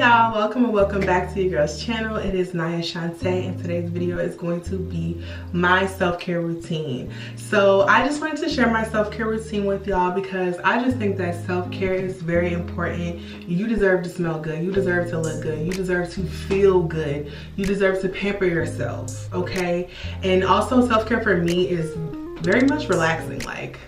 y'all, welcome and welcome back to your girl's channel. It is Niahshontae, and today's video is going to be my self-care routine. So I just wanted to share my self-care routine with y'all because I just think that self-care is very important. You deserve to smell good, you deserve to look good, you deserve to feel good, you deserve to pamper yourself, okay? And also self-care for me is very much relaxing. Like,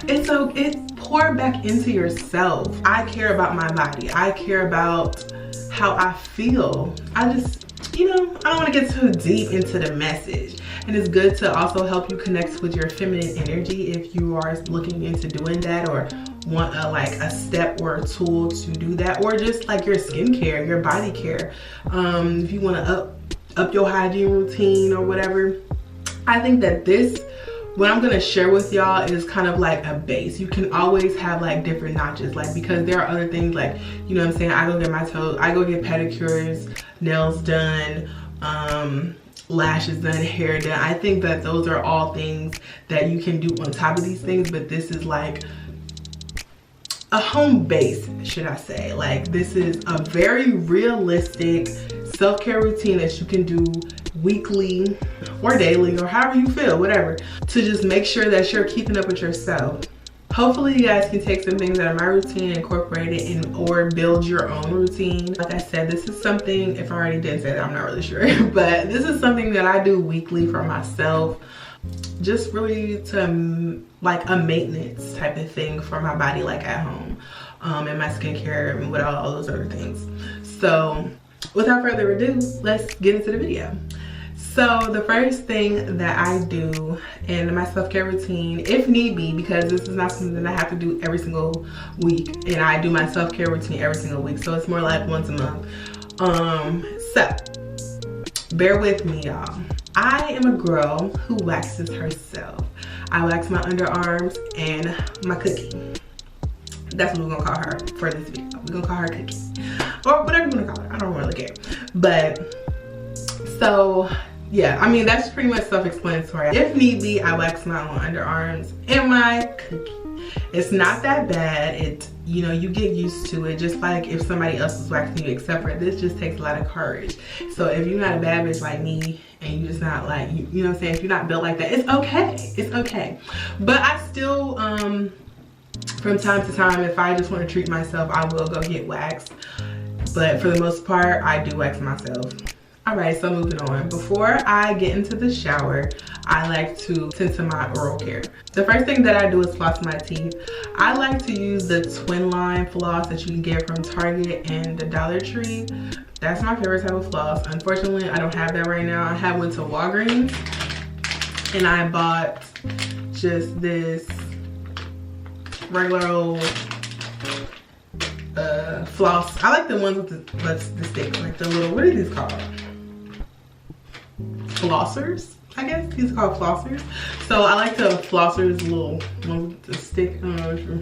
it's pour back into yourself. I care about my body. I care about how I feel. I just, I don't want to get too deep into the message. And it's good to also help you connect with your feminine energy if you are looking into doing that or want a step or a tool to do that, or just like your skincare, your body care. If you want to up your hygiene routine or whatever. I think that what I'm gonna share with y'all is kind of like a base. You can always have like different notches, like, because there are other things like, you know what I'm saying, I go get my toes, I go get pedicures, nails done, lashes done, hair done. I think that those are all things that you can do on top of these things, but this is like a home base, should I say. Like, this is a very realistic self-care routine that you can do weekly or daily or however you feel, whatever, to just make sure that you're keeping up with yourself. Hopefully you guys can take some things out of my routine and incorporate it or build your own routine. Like I said, this is something, if I already didn't say that, I'm not really sure, but this is something that I do weekly for myself, just really to like a maintenance type of thing for my body, like at home, and my skincare and all those other things. So without further ado, let's get into the video. So the first thing that I do in my self-care routine, if need be, because this is not something that I have to do every single week, and I do my self-care routine every single week, so it's more like once a month. So bear with me, y'all. I am a girl who waxes herself. I wax my underarms and my cookie. That's what we're gonna call her for this video. We're gonna call her Cookie, or whatever you wanna call her. I don't really care. But so yeah, I mean, that's pretty much self-explanatory. If need be, I wax my own underarms and my cookie. It's not that bad. You get used to it, just like if somebody else is waxing you, except for this just takes a lot of courage. So if you're not a bad bitch like me, and you're just not like, you know what I'm saying, if you're not built like that, it's okay. It's okay. But I still, from time to time, if I just want to treat myself, I will go get waxed. But for the most part, I do wax myself. Alright, so moving on. Before I get into the shower, I like to tend to my oral care. The first thing that I do is floss my teeth. I like to use the twin line floss that you can get from Target and the Dollar Tree. That's my favorite type of floss. Unfortunately, I don't have that right now. I have went to Walgreens and I bought just this regular old floss. I like the ones with the stick, like the little, what are these called? Flossers, I guess these are called flossers. So I like the flossers, little ones with the stick. I don't know if you're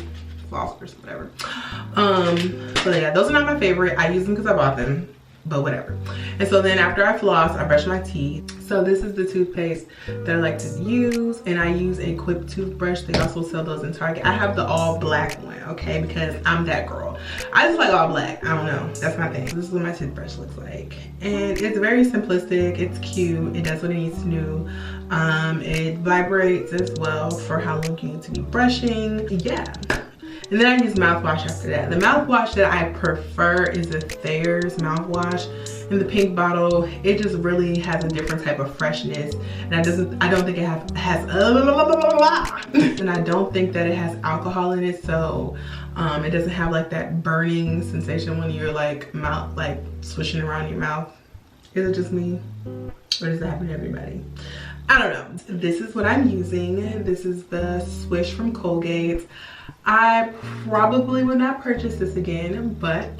flossers, whatever. So yeah, those are not my favorite. I use them because I bought them, but whatever. And so then after I floss, I brush my teeth. So this is the toothpaste that I like to use, and I use a Quick toothbrush. They also sell those in Target. I have the all black one, okay, because I'm that girl. I just like all black. I don't know, that's my thing. This is what my toothbrush looks like, and it's very simplistic. It's cute. It does what it needs to do. It vibrates as well for how long you need to be brushing. Yeah. And then I use mouthwash after that. The mouthwash that I prefer is the Thayer's mouthwash in the pink bottle. It just really has a different type of freshness, and I don't think it has and I don't think that it has alcohol in it, so it doesn't have like that burning sensation when you're like swishing around your mouth. Is it just me, or does it happen to everybody? I don't know. This is what I'm using. This is the Swish from Colgate. I probably would not purchase this again, but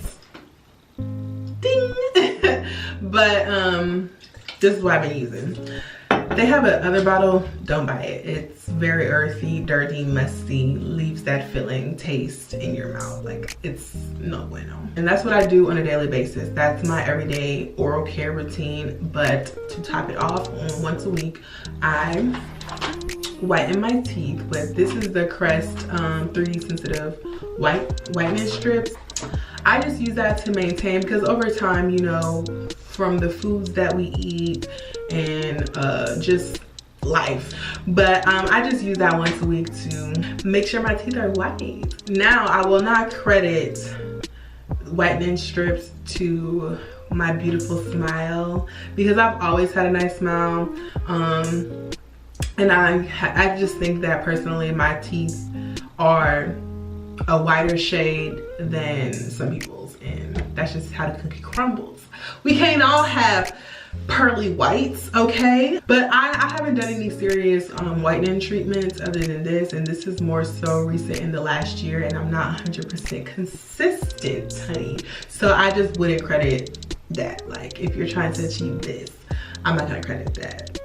ding. But this is what I've been using. They have another bottle. Don't buy it. It's very earthy, dirty, musty, leaves that filling taste in your mouth. Like, it's no bueno. And that's what I do on a daily basis. That's my everyday oral care routine. But to top it off, once a week, I whiten my teeth with, this is the Crest 3D sensitive whitening strips. I just use that to maintain, because over time, you know, from the foods that we eat and just life, but I just use that once a week to make sure my teeth are white. Now, I will not credit whitening strips to my beautiful smile, because I've always had a nice smile, and I just think that personally my teeth are a whiter shade than some people's, and that's just how the cookie crumbles. We can't all have pearly whites, okay? But I haven't done any serious whitening treatments other than this, and this is more so recent in the last year, and I'm not 100% consistent, honey. So I just wouldn't credit that. Like, if you're trying to achieve this, I'm not gonna credit that.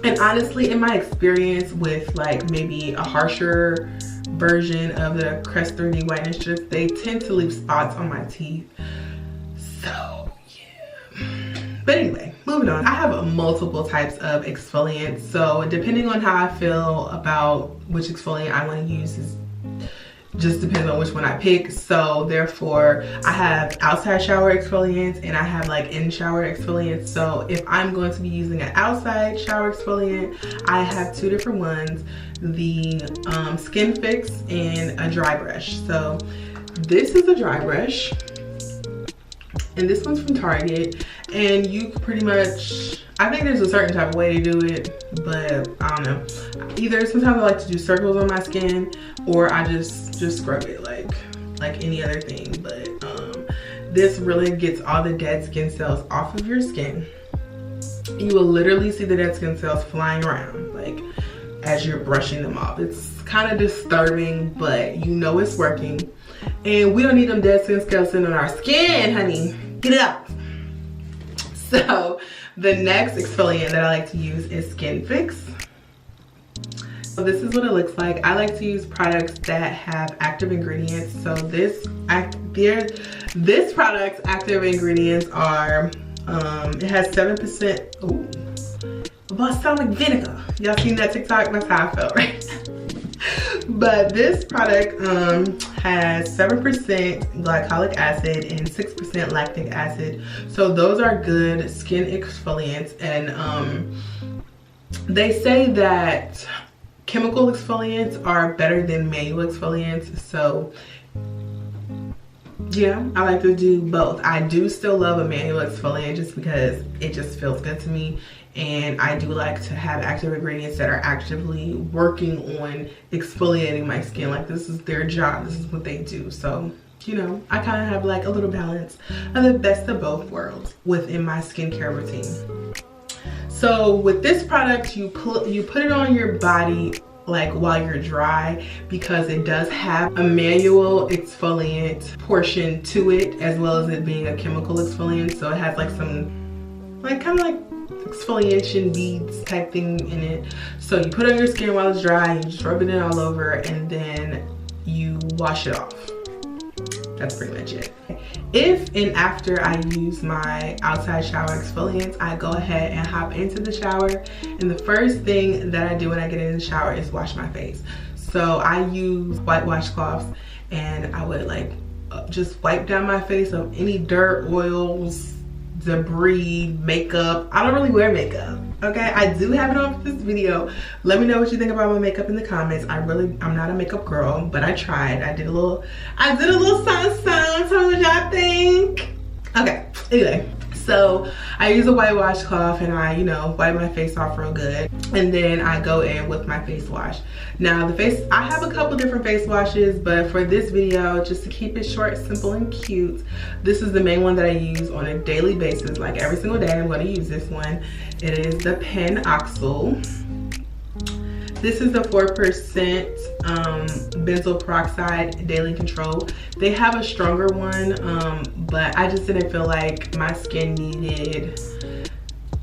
And honestly, in my experience with like maybe a harsher version of the Crest 3D whitening strips, they tend to leave spots on my teeth. So yeah. But anyway, moving on. I have multiple types of exfoliants, so depending on how I feel about which exfoliant I want to use is just depends on which one I pick. So therefore, I have outside shower exfoliants and I have like in shower exfoliants. So if I'm going to be using an outside shower exfoliant, I have two different ones, the Skin Fix and a dry brush. So this is a dry brush, and this one's from Target, and you pretty much, I think there's a certain type of way to do it, but I don't know. Either sometimes I like to do circles on my skin, or I just scrub it like any other thing. But this really gets all the dead skin cells off of your skin. You will literally see the dead skin cells flying around like as you're brushing them off. It's kind of disturbing, but you know it's working. And we don't need them dead skin cells in on our skin, honey. Get it out. So the next exfoliant that I like to use is Skin Fix. So this is what it looks like. I like to use products that have active ingredients. So this product's active ingredients are, it has 7%, ooh, balsamic vinegar. Y'all seen that TikTok? That's how I felt, right? But this product has 7% glycolic acid and 6% lactic acid. So those are good skin exfoliants, and they say that chemical exfoliants are better than manual exfoliants. So yeah, I like to do both. I do still love a manual exfoliant just because it just feels good to me. And I do like to have active ingredients that are actively working on exfoliating my skin. Like, this is their job, this is what they do. So, you know, I kind of have like a little balance of the best of both worlds within my skincare routine. So with this product, you put it on your body like while you're dry, because it does have a manual exfoliant portion to it, as well as it being a chemical exfoliant. So it has like some like kind of like exfoliation beads type thing in it. So you put it on your skin while it's dry, you just rub it in all over, and then you wash it off. That's pretty much it. If and after I use my outside shower exfoliants, I go ahead and hop into the shower, and the first thing that I do when I get in the shower is wash my face. So I use white washcloths, and I would like just wipe down my face of any dirt, oils, debris, makeup. I don't really wear makeup, okay? I do have it on for this video. Let me know what you think about my makeup in the comments. I'm not a makeup girl, but I tried. I did a little something. Tell me what y'all think. Okay, anyway, so I use a white washcloth, and I, you know, wipe my face off real good, and then I go in with my face wash. Now I have a couple different face washes, but for this video, just to keep it short, simple, and cute, this is the main one that I use on a daily basis. Like every single day, I'm going to use this one. It is the Penoxyl. This is the 4% benzoyl peroxide daily control. They have a stronger one, but I just didn't feel like my skin needed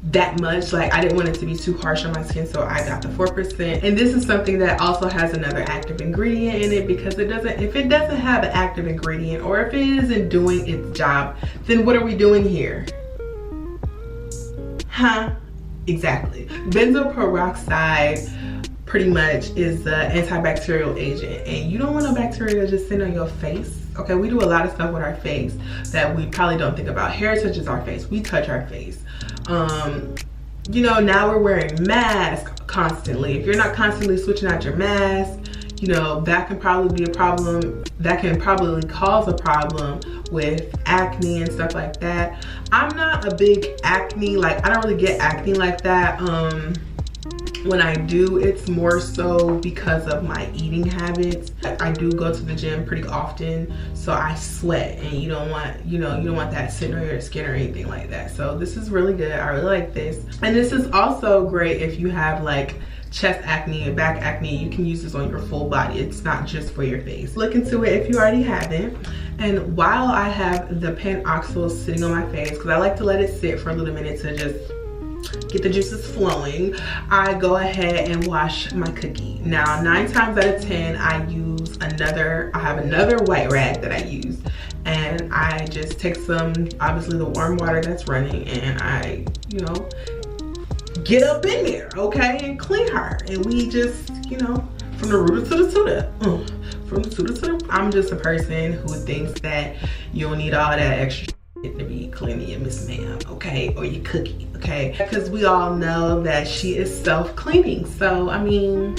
that much. Like, I didn't want it to be too harsh on my skin, so I got the 4%. And this is something that also has another active ingredient in it, because if it doesn't have an active ingredient, or if it isn't doing its job, then what are we doing here? Huh? Exactly. Benzoyl peroxide pretty much is the antibacterial agent, and you don't want no bacteria just sitting on your face, Okay, we do a lot of stuff with our face that we probably don't think about. Hair touches our face, we touch our face. You know, now we're wearing masks constantly. If you're not constantly switching out your mask, you know, that can probably be a problem. That can probably cause a problem with acne and stuff like that. I'm not a big acne, like I don't really get acne like that. When I do, it's more so because of my eating habits. I do go to the gym pretty often, so I sweat, and you don't want, you know, you don't want that sitting on your skin or anything like that. So this is really good. I really like this. And this is also great if you have like chest acne and back acne. You can use this on your full body. It's not just for your face. Look into it if you already haven't. And while I have the panoxyl sitting on my face, because I like to let it sit for a little minute to just get the juices flowing, I go ahead and wash my cookie. Now 9 times out of 10 I have another white rag that I use, and I just take some, obviously the warm water that's running, and I, you know, get up in there, okay, and clean her. And we just, you know, from the rooter to the tutor, from the tutor to the, I'm just a person who thinks that you don't need all that extra to be cleaning your Miss Ma'am, okay, or your cookie, okay, because we all know that she is self-cleaning. So I mean,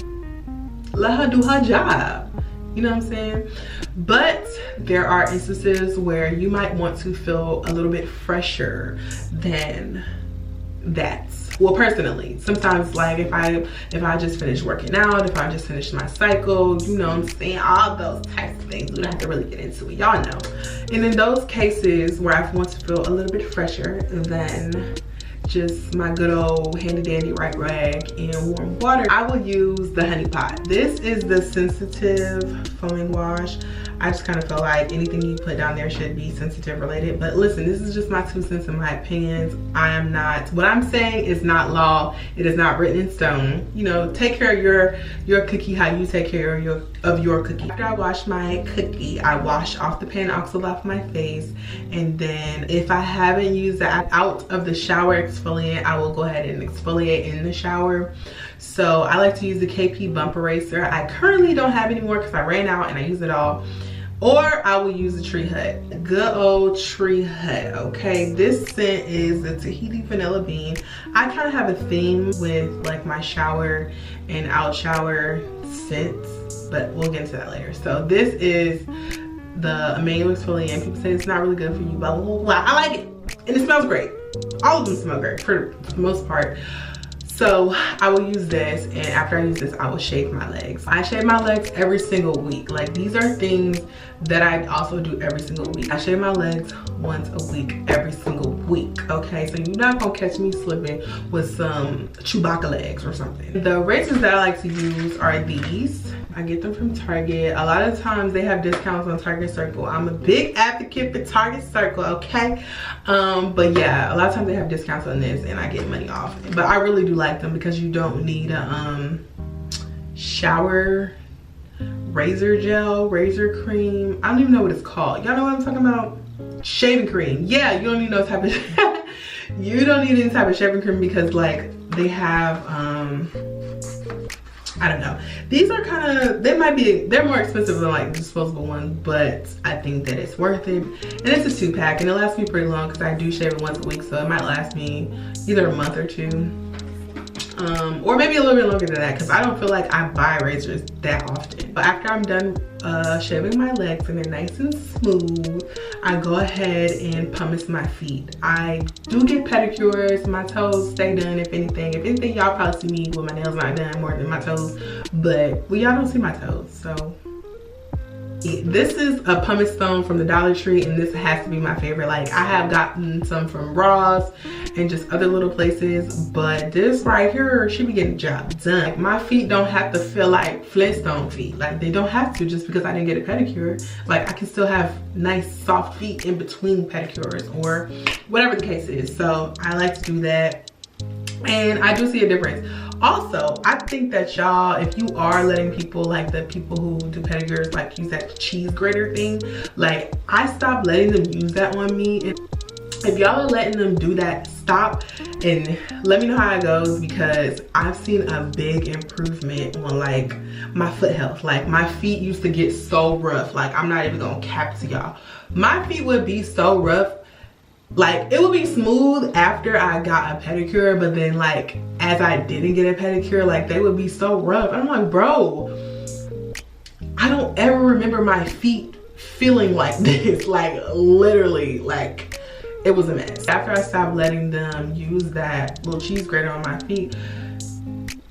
let her do her job, you know what I'm saying? But there are instances where you might want to feel a little bit fresher than that. Well, personally, sometimes like if I just finished working out, if I just finished my cycle, you know what I'm saying, all those types of things, we don't have to really get into it, y'all know. And in those cases where I want to feel a little bit fresher than just my good old handy dandy white rag and warm water, I will use the honey pot. This is the sensitive foaming wash. I just kind of feel like anything you put down there should be sensitive related. But listen, this is just my 2 cents and my opinions. I am not, what I'm saying is not law. It is not written in stone. You know, take care of your cookie how you take care of your cookie. After I wash my cookie, I wash off the panoxyl off my face. And then if I haven't used that out of the shower exfoliant, I will go ahead and exfoliate in the shower. So I like to use the KP Bump Eraser. I currently don't have any more because I ran out and I used it all. Or I will use the Tree Hut, good old Tree Hut, okay? This scent is the Tahiti Vanilla Bean. I kind of have a theme with like my shower and out shower scents, but we'll get into that later. So this is the manual exfoliant. People say it's not really good for you, blah, blah, blah, blah. I like it, and it smells great. All of them smell great for the most part. So I will use this, and after I use this, I will shave my legs. I shave my legs every single week. Like, these are things that I also do every single week. I shave my legs once a week, every single week, okay? So you're not gonna catch me slipping with some Chewbacca legs or something. The razors that I like to use are these. I get them from Target. A lot of times they have discounts on Target Circle. I'm a big advocate for Target Circle, okay? But yeah, a lot of times they have discounts on this and I get money off. But I really do like them because you don't need a shower razor gel, razor cream. I don't even know what it's called. Y'all know what I'm talking about? Shaving cream. Yeah, you don't need no type of you don't need any type of shaving cream because like they have I don't know. These are kind of, they're more expensive than like disposable ones, but I think that it's worth it. And it's a 2-pack and it lasts me pretty long because I do shave it once a week, so it might last me either a month or 2. Or maybe a little bit longer than that because I don't feel like I buy razors that often. But after I'm done shaving my legs and they're nice and smooth, I go ahead and pumice my feet. I do get pedicures. My toes stay done if anything. If anything, y'all probably see me with my nails not done more than my toes. But well, y'all don't see my toes, so. This is a pumice stone from the Dollar Tree, and this has to be my favorite. Like, I have gotten some from Ross and just other little places, but this right here should be getting the job done. Like, my feet don't have to feel like Flintstone feet. Like, they don't have to just because I didn't get a pedicure. Like, I can still have nice soft feet in between pedicures or whatever the case is. So I like to do that, and I do see a difference. Also, I think that y'all, if you are letting people, like the people who do pedicures, like use that cheese grater thing, like I stopped letting them use that on me. If y'all are letting them do that, stop and let me know how it goes, because I've seen a big improvement on like my foot health. Like my feet used to get so rough, like I'm not even gonna cap to y'all. My feet would be so rough, like it would be smooth after I got a pedicure, but then like as I didn't get a pedicure, like they would be so rough. I'm like, bro, I don't ever remember my feet feeling like this. Like literally, like it was a mess. After I stopped letting them use that little cheese grater on my feet,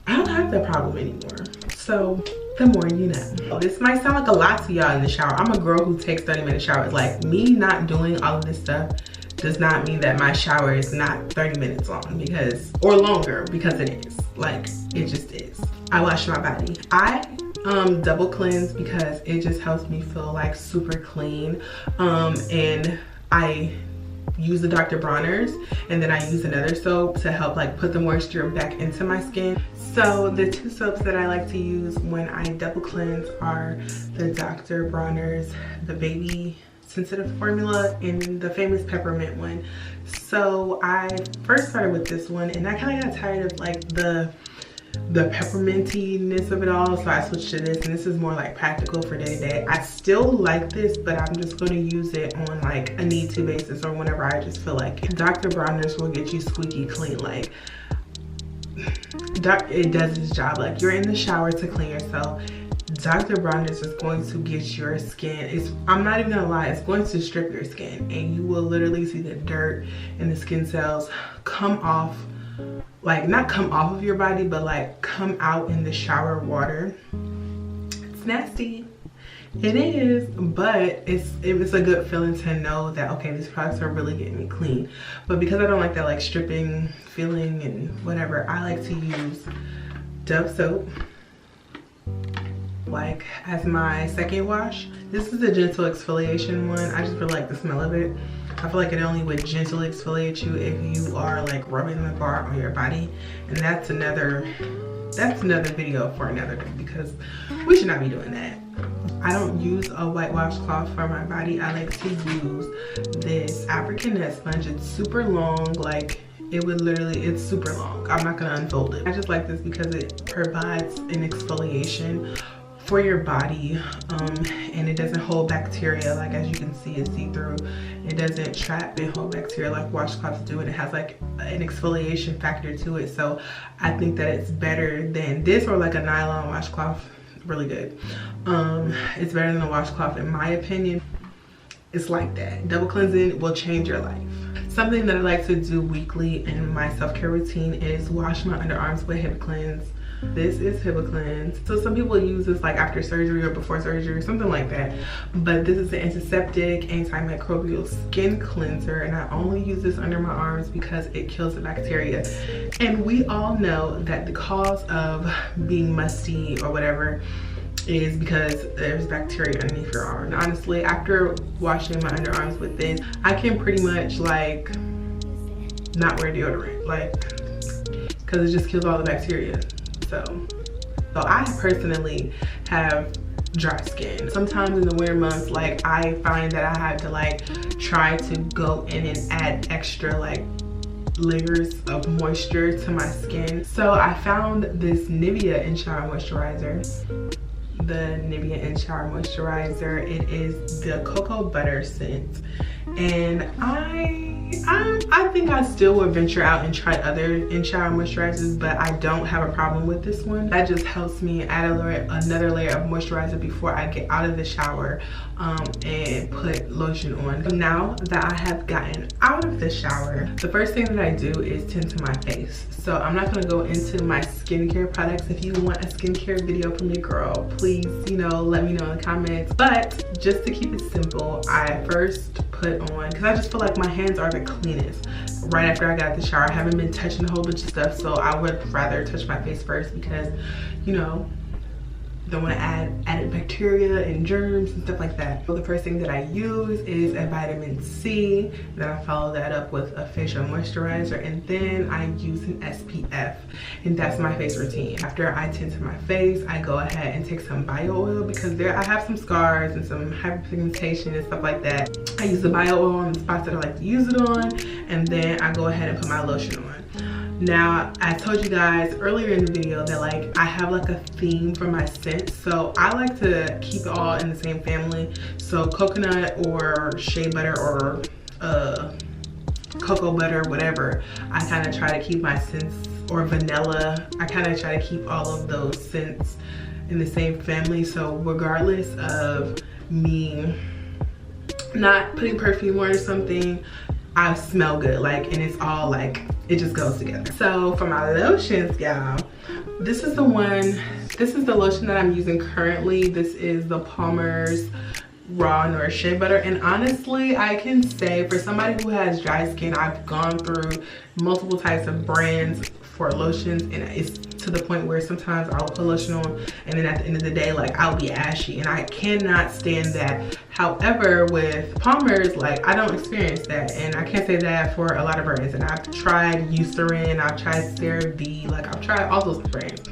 I don't have that problem anymore. So the more you know. This might sound like a lot to y'all in the shower. I'm a girl who takes 30-minute showers. Like me not doing all of this stuff does not mean that my shower is not 30 minutes long, because, or longer, because it is. Like it just is. I wash my body. I double cleanse because it just helps me feel like super clean. And I use the Dr. Bronner's, and then I use another soap to help like put the moisture back into my skin. So the two soaps that I like to use when I double cleanse are the Dr. Bronner's, the baby sensitive formula, and the famous peppermint one. So I first started with this one, and I kind of got tired of like the peppermintiness of it all, so I switched to this, and this is more like practical for day to day. I still like this, but I'm just going to use it on like a need to basis or whenever I just feel like it. Dr. Bronner's will get you squeaky clean. Like it does its job. Like you're in the shower to clean yourself, Dr. Bronner's is going to get your skin, I'm not even gonna lie, it's going to strip your skin, and you will literally see the dirt and the skin cells come off, like not come off of your body, but like come out in the shower water. It's nasty, it is, but it's a good feeling to know that, okay, these products are really getting me clean. But because I don't like that like stripping feeling and whatever, I like to use Dove soap like as my second wash. This is a gentle exfoliation one. I just really like the smell of it. I feel like it only would gently exfoliate you if you are like rubbing the bar on your body, and that's another video for another day, because we should not be doing that. I don't use a white washcloth for my body. I like to use this African net sponge. It's super long, like it would literally, it's super long. I'm not gonna unfold it. I just like this because it provides an exfoliation for your body, and it doesn't hold bacteria. Like as you can see, it's see-through. It doesn't trap and hold bacteria like washcloths do, and it has like an exfoliation factor to it. So I think that it's better than this or like a nylon washcloth. Really good. It's better than a washcloth in my opinion. It's like that. Double cleansing will change your life. Something that I like to do weekly in my self-care routine is wash my underarms with Hip Cleanse. This is Hip Cleanse. So some people use this like after surgery or before surgery or something like that. But this is an antiseptic, antimicrobial skin cleanser, and I only use this under my arms because it kills the bacteria. And we all know that the cause of being musty or whatever is because there's bacteria underneath your arm. And honestly, after washing my underarms with this, I can pretty much like not wear deodorant, like, because it just kills all the bacteria. So I personally have dry skin. Sometimes in the winter months, like I find that I have to like try to go in and add extra like layers of moisture to my skin. So I found this Nivea in shower moisturizer. The Nivea in shower moisturizer. It is the cocoa butter scent, and I think I still would venture out and try other in shower moisturizers, but I don't have a problem with this one. That just helps me add another layer of moisturizer before I get out of the shower and put lotion on. Now that I have gotten out of the shower, the first thing that I do is tend to my face. So I'm not gonna go into my skincare products. If you want a skincare video from me, girl, please, you know, let me know in the comments. But just to keep it simple, I first put on, because I just feel like my hands are the cleanest right after I got out the shower. I haven't been touching a whole bunch of stuff, so I would rather touch my face first because, you know, don't want to add added bacteria and germs and stuff like that. So the first thing that I use is a vitamin C. Then I follow that up with a facial moisturizer, and then I use an SPF, and that's my face routine. After I tend to my face, I go ahead and take some bio oil because I have some scars and some hyperpigmentation and stuff like that. I use the bio oil on the spots that I like to use it on, and then I go ahead and put my lotion on. Now, I told you guys earlier in the video that like I have like a theme for my scents, so I like to keep it all in the same family. So coconut or shea butter or cocoa butter, whatever, I kind of try to keep my scents, or vanilla, I kind of try to keep all of those scents in the same family. So regardless of me not putting perfume on or something, I smell good, like, and it's all like, it just goes together. So for my lotions, y'all, this is the lotion that I'm using currently. This is the Palmer's Raw Nourish Shea Butter, and honestly I can say for somebody who has dry skin, I've gone through multiple types of brands for lotions, and it's to the point where sometimes I'll put lotion on and then at the end of the day, like, I'll be ashy, and I cannot stand that. However, with Palmer's, like, I don't experience that, and I can't say that for a lot of brands. And I've tried Eucerin, I've tried CeraVe, like, I've tried all those brands,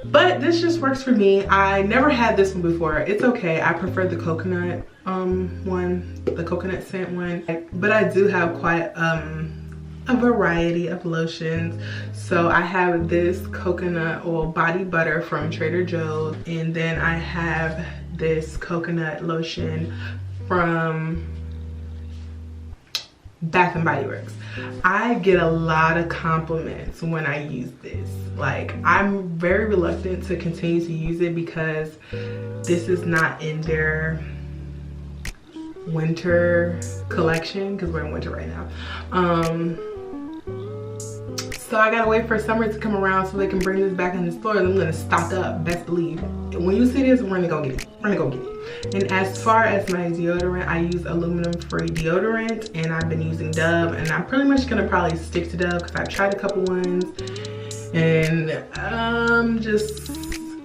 but this just works for me. I never had this one before. It's okay. I prefer the coconut one, the coconut scent one, but I do have quite a variety of lotions. So I have this coconut oil body butter from Trader Joe's, and then I have this coconut lotion from Bath and Body Works. I get a lot of compliments when I use this. Like, I'm very reluctant to continue to use it because this is not in their winter collection, because we're in winter right now. So I gotta wait for summer to come around so they can bring this back in the stores. I'm gonna stock up, best believe. When you see this, we're gonna go get it. We're gonna go get it. And as far as my deodorant, I use aluminum-free deodorant, and I've been using Dove, and I'm pretty much gonna probably stick to Dove because I've tried a couple ones, and just,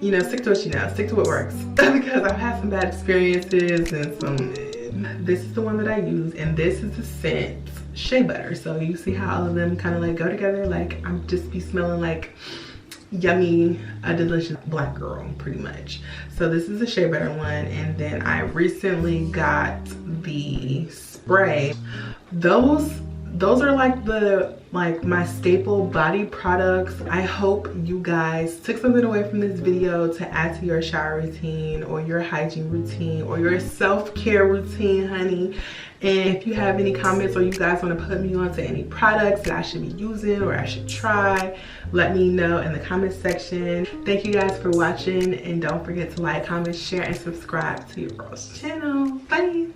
you know, stick to what you know, stick to what works. Because I've had some bad experiences, and this is the one that I use, and this is the scent Shea Butter. So you see how all of them kind of like go together. Like, I'm just be smelling like yummy, a delicious black girl pretty much. So this is the Shea Butter one, and then I recently got the spray. Those are like my staple body products. I hope you guys took something away from this video to add to your shower routine or your hygiene routine or your self-care routine, honey. And if you have any comments or you guys want to put me on to any products that I should be using or I should try, let me know in the comment section. Thank you guys for watching, and don't forget to like, comment, share, and subscribe to your girl's channel. Bye.